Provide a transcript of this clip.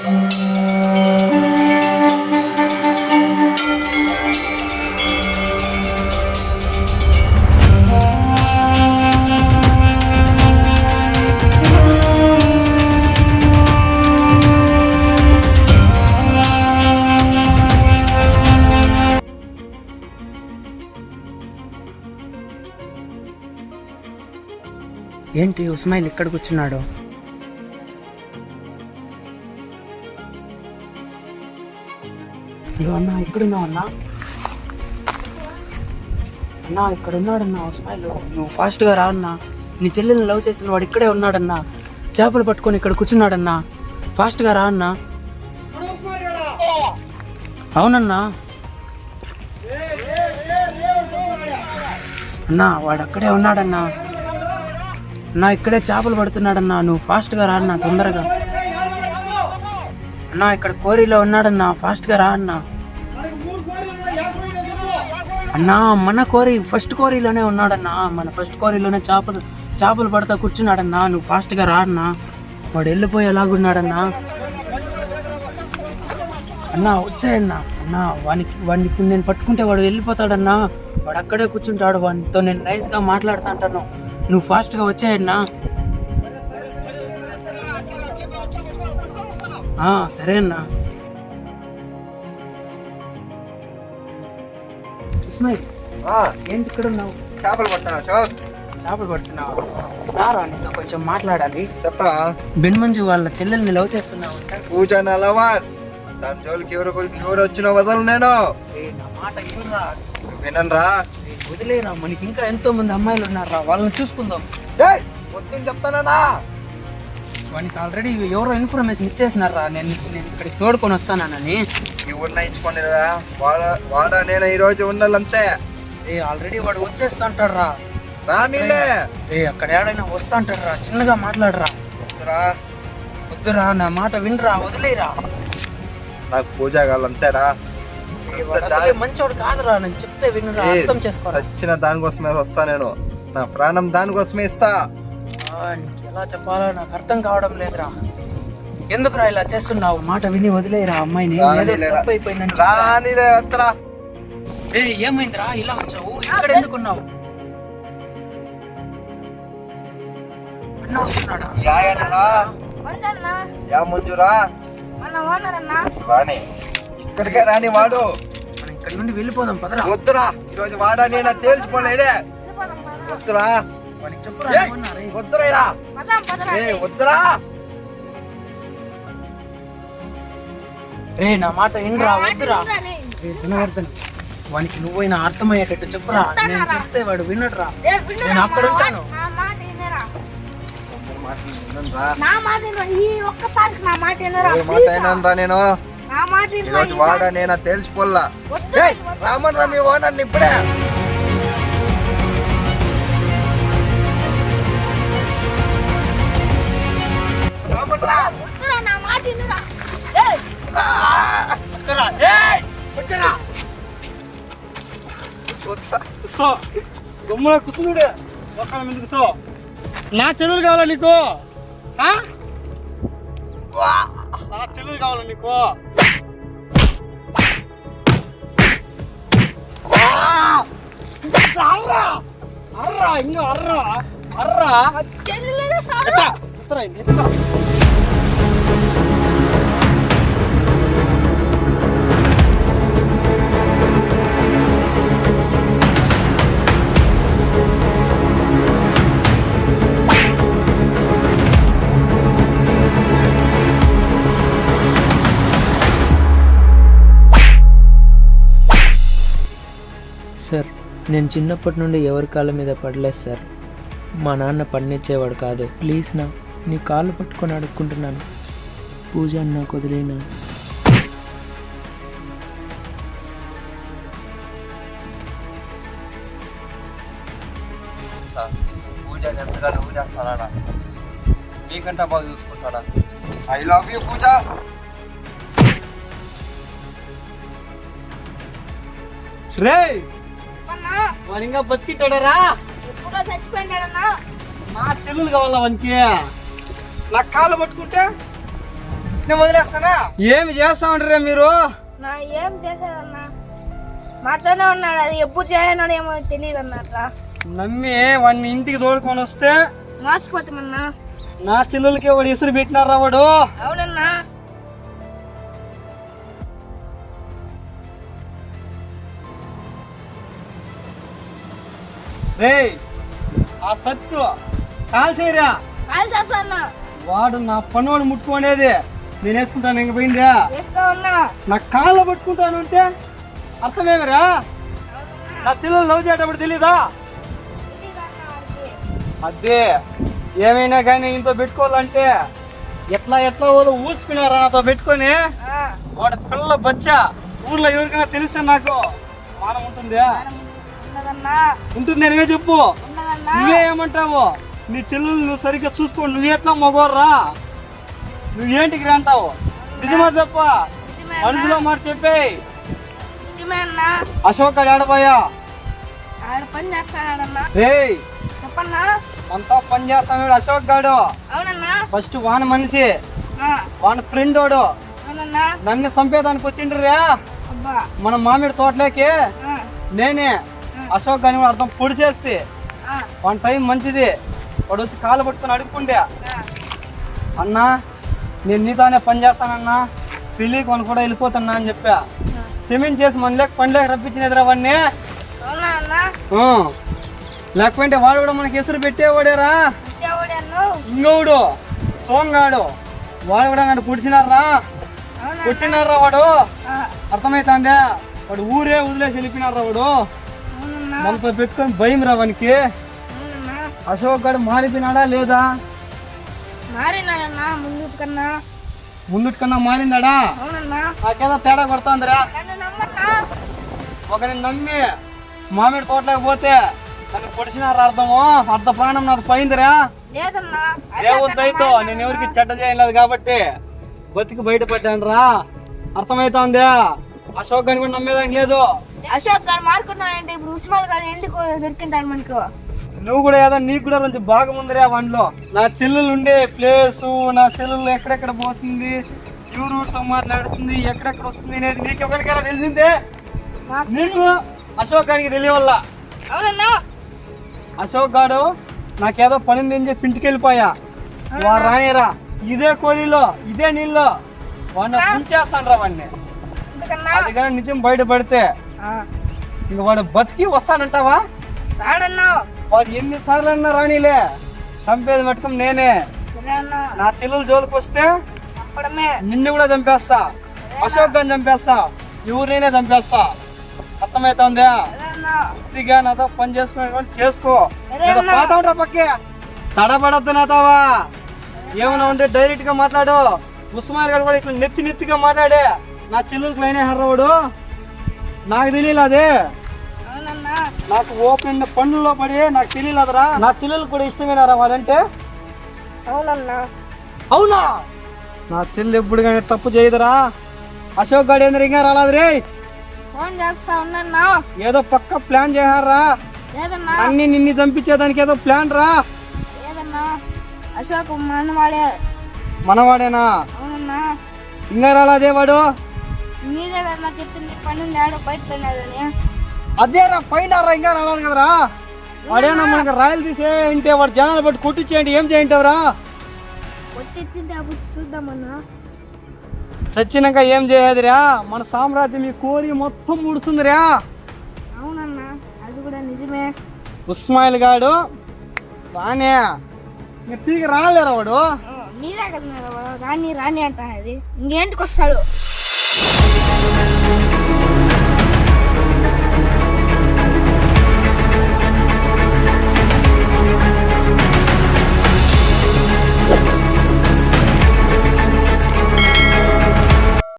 ఏంటి ఉస్మాయిల్ ఇక్కడ కూర్చున్నాడు? అన్నా ఇక్కడున్నావు అన్నా? అన్నా ఇక్కడ ఉన్నాడన్నా ఉస్మాయిల్. నువ్వు ఫాస్ట్గా రా అన్నా. నీ చెల్లెల్ని లవ్ చేసిన వాడు ఇక్కడే ఉన్నాడన్నా. చేపలు పట్టుకొని ఇక్కడ కూర్చున్నాడన్నా. ఫాస్ట్గా రా అన్నా. అవునన్నా అన్నా, వాడు అక్కడే ఉన్నాడన్నా. అన్నా ఇక్కడే చేపలు పడుతున్నాడన్నా. నువ్వు ఫాస్ట్గా రా అన్నా, తొందరగా అన్నా. ఇక్కడ కోరీలో ఉన్నాడన్నా, ఫాస్ట్గా రా అన్నా. అన్నా మన కోరీ ఫస్ట్ కోరీలోనే ఉన్నాడన్నా. మన ఫస్ట్ కోరీలోనే చేపలు పడతా కూర్చున్నాడన్నా. నువ్వు ఫాస్ట్గా రా అన్నా. వాడు వెళ్ళిపోయేలాగున్నాడన్నా. అన్నా వచ్చాయన్నా. అన్నా వాడిని ఇప్పుడు నేను పట్టుకుంటే వాడు వెళ్ళిపోతాడన్నా. వాడు అక్కడే కూర్చుంటాడు. వాడితో నేను నైస్గా మాట్లాడుతా అంటాను. నువ్వు ఫాస్ట్గా వచ్చాయన్నా. సరే అన్నా. ఏంటి ఇక్కడ ఉన్నావు? చేపలు పడుతున్నావు? రారా, నీతో కొంచెం మాట్లాడాలి. చెప్పరా? బెన్మంజు వాళ్ళ చెల్లెల్ని లవ్ చేస్తున్నావు. పూజ నలవార్ దాని జోలికి ఎవరు వచ్చినా వదలు నేను. నా మాట ఏమరా? వినరా? వదిలేరా, మనకి ఇంకా ఎంతో మంది అమ్మాయిలు ఉన్నారా, వాళ్ళని చూసుకుందాం. వద్దని చెప్తానా? వానికి ఆల్రెడీ ఎవరో ఇన్ఫర్మేషన్ ఇచ్చేసినారా నేను ఇక్కడికి తోడుకొని వస్తానని. ఎవరిన ఇచ్చుకోనిరా? వాడా నేను ఈ రోజు ఉండాలంతే. ఆల్రెడీ వాడు వచ్చేస్తాంటాడు రా. రానిలే. అక్కడ ఏడైనా వస్తా అంటాడు రా. చిన్నగా మాట్లాడరా. వద్దురా, నా మాట వినరా, వదిలేరా. నాకు పూజ కావాలంతేరా. మంచోడు కాదురా, నేను చెప్తే వినరా, అర్థం చేసుకోరా. వచ్చిన దానికోసమే వస్తా నేను. నా ప్రాణం దానికోసమే ఇస్తా. నీకు ఎలా చెప్పాలో నాకు అర్థం కావడం లేదురా. ఎందుకురా ఇలా చేస్తున్నావు? మాట విని వదిలేరా అమ్మాయిని. రానిలే. వద్దరా. ఏమైందిరా ఇలా వచ్చావు? ఇక్కడ ఎందుకున్నావు? అన్న వస్తున్నాడా? యా మంజురా? రాని. ఇక్కడికే రాని వాడు. మనం ఇక్కడ నుండి వెళ్ళిపోదాం పదరా. వద్దురా, ఈరోజు వాడా నేను తేల్చుకోలేడే. వద్దురా. వద్దురా. వద్దురా. నా మాట వినరా, వద్దురా. వినవర్ధన్, వానికి నువ్వైనా అర్థమయ్యేటట్టు చెప్పురా. నేను చెప్తే వాడు వినడురా. నేను అక్కడ ఉంటాను. నేను ఈరోజు వాడా నేను తేల్చిపోల్లా. రామన్ రా మీ ఓనర్ని ఇప్పుడే. గమ్మున కుసునుడే ఒక్క ముందుకు సో. నా చెల్లెలు కావాలా నీకు? నా చెల్లెలు కావాలా నీకు? అర్రా ఇంకా అర్రా. సార్, నేను చిన్నప్పటి నుండి ఎవరి కాళ్ళ మీద పడలేదు సార్. మా నాన్న పన్నిచ్చేవాడు కాదు. ప్లీజ్ నీ కాళ్ళు పట్టుకొని అడుక్కుంటున్నాను. పూజ నాకు వదిలేనా? పూజ ఎంతగా నువ్వు చేస్తానా? నీకంటే బాగా చూసుకుంటాడా? ఐ లవ్ యూ పూజ. రే వాడు ఇంకా బతికిట్టాడరా? నా చెల్లెలు కావాలా వానికి? నా కాళ్ళు పట్టుకుంటే అట్నే వదిలేస్తానా? ఏమి చేస్తా ఉంటారా మీరు? నా ఏం చేశాడన్నా, మాతోనే ఉన్నాడు. అది ఎప్పుడు చేయనో ఏమో తెలియదు అన్నట్రా. నమ్మి వాడిని ఇంటికి తోడుకొని వస్తే మోసపోతామన్నా. నా చెల్లెలకి వాడు ఇసురు పెట్టినారా వాడు? అవునన్నా. రేయ్ ఆ సత్తు కాల్చేయరా. కాల్ చేస్తా అన్నా. వాడు నా పన్నోడు ముట్టుకునేది నేను వేసుకుంటాను. ఇంక పోయిందా? వేసుకో అన్నా. నా కాళ్ళు పట్టుకుంటాను అంటే అర్థమేమిరా? నా చెల్లెలు లవ్ చేయటప్పుడు తెలీదా? అదే ఏమైనా కానీ ఇంట్లో పెట్టుకోవాలంటే ఎట్లా వాళ్ళు ఊసిపోయినారా నాతో పెట్టుకొని. వాడు పిల్ల బచ్చా ఊర్లో ఎవరికైనా తెలిస్తే నాకు మానం ఉంటుందా? ఉంటుంది. నేనే చెప్పు, నువ్వే ఏమంటావు? నీ చెల్లెలు నువ్వు సరిగ్గా చూసుకో. నువ్వు ఎట్లా మగోర్రా? నువ్వేంటికి రాంటావు? నిజమా తప్ప మనసులో మాట చెప్పేయి. అశోక్ ఆడబోయా పని చేస్తాడన్నా. రేయ్ చెప్పన్నా. అంతా పని చేస్తాడు అశోక్ గాడు. అవునన్నా. ఫస్ట్ వాన మనిషి, వాన ఫ్రెండ్ వాడు. అవునన్నా. నన్ను చంపేదానికి వచ్చిండ్రా అబ్బా. మన మామిడి తోటలోకి. నేనే అశోక్ గాని కూడా అర్థం పొడి చేస్తే వాని టైం మంచిది. వాడు వచ్చి కాలు పట్టుకొని అడుక్కుంటే, అన్నా నేను నీతోనే పని చేస్తానన్నా, పెళ్ళి కొని కూడా వెళ్ళిపోతున్నా అని చెప్పా. సిమెంట్ చేసి మన లేక పని లేక రప్పించినదిరా వాడిని. లేకపోతే వాడు కూడా మనకి ఎసురు పెట్టేవాడేరా. ఇంకోడు సోంగాడు వాడు కూడా నన్ను పుడిచినారా, కొట్టినారా వాడు. అర్థమైతుందా? వాడు ఊరే వదిలేసి వెళ్ళిపోయినారా వాడు. మనతో పెట్టుకొని భయం రా వానికి. అశోక్ గారు మారిపోయినాడా లేదా? ముందుటి కన్నా మారిందాడా? నాకేదో తేడా కొడుతుందిరా. ఒకరిని నమ్మి మామిడి తోటలోకి పోతే నన్ను పొడిచినారా అర్థము. అర్ధ ప్రాణం నాకు పోయిందిరా. దేవుడితో నేను ఎవరికి చెడ్డ చేయలేదు కాబట్టి బతికి బయటపడ్డాను రా. అర్థమైతుందా? అశోక్ గారిని కూడా నమ్మేదానికి లేదు. అశోక్ గారు మారుకున్నాడంటే ఇప్పుడు ఉస్మాన్ గారు ఎందుకు దొరికింటాడు మనకు? నువ్వు కూడా ఏదో నీకు కూడా కొంచెం భాగం ఉందిరా వాటిలో. నా చెల్లెలు ఉండే ప్లేసు, నా చెల్లెలు ఎక్కడెక్కడ పోతుంది, ఎవరితో మాట్లాడుతుంది, ఎక్కడెక్కడ వస్తుంది అనేది నీకు ఎవరికైనా తెలిసిందే? నీకు అశోక్ గారికి తెలియవల్ల. అవునన్నా. అశోక్ గారు నాకేదో పని అని చెప్పి ఇంటికి వెళ్ళిపోయా. వాడు రానిరా ఇదే కోరిలో ఇదే నీళ్ళు వాడిని ఉంచేస్తాను రా వాడిని. అది కానీ నిజం బయటపడితే ఇంక వాడు బతికి వస్తానంటావా? వాడు ఎన్నిసార్లు అన్నా రానిలే, చంపేది మట్టుకుని నేనే. నా చెల్లెలు జోలికి వస్తే నిన్ను కూడా చంపేస్తా, అశోక్ గారిని చంపేస్తా, ఎవరినైనా చంపేస్తా. అర్థమవుతుందా? పూర్తిగా నాతో పని చేసుకునే చేసుకో. పాత ఉంటా పక్కే తడబడద్దు నాతోవా. ఏమైనా ఉంటే డైరెక్ట్ గా మాట్లాడు. ఉస్మాన్ గారు కూడా ఇట్లా నెత్తిగా మాట్లాడే నా చెల్లెలకు లైన్ హర్రవాడు. నాకు తెలియదు అదే. నాకు ఓపెన్ పన్నులో పడి నాకు తెలియలేదురా. నా చెల్లెలకు కూడా ఇష్టమేనారా వాడంటే? అవునా? నా చెల్లెలు ఎప్పుడు కానీ తప్పు చేయదురా. అశోక్ గారు ఏంద్ర ఇంకా రాలేదు రే. ఏదో పక్క ప్లాన్ చేయారా. అన్ని నిన్ను చంపించేదానికి ఏదో ప్లాన్ రా. అశోక్ మనవాడే. మనవాడేనా? ఇంకా రాలేదే వాడు. నీదే కదా చెప్పింది పని లేడు బయట పోయినాడని. అదేరా పైన ఇంకా రాలేదు కదరా. వాడేనా మనకి రాయల్ తీసే ఇంటే వాడు జనాలు బట్టి కొట్టించేయండి ఏం చేయంటావురా? కొట్టించింటే అప్పుడు చూద్దామన్నా. సచ్చినాక ఏం చేయదురా. మన సామ్రాజ్యం ఈ కోరి మొత్తం ముడుస్తుందిరా. అవునన్నా అది కూడా నిజమే. ఉస్మాయిల్ గాడు రానే తిరిగి రాలేరా వాడు. మీరే కదా రాని రాని అంట. అది ఇంకేంటికి వస్తాడు?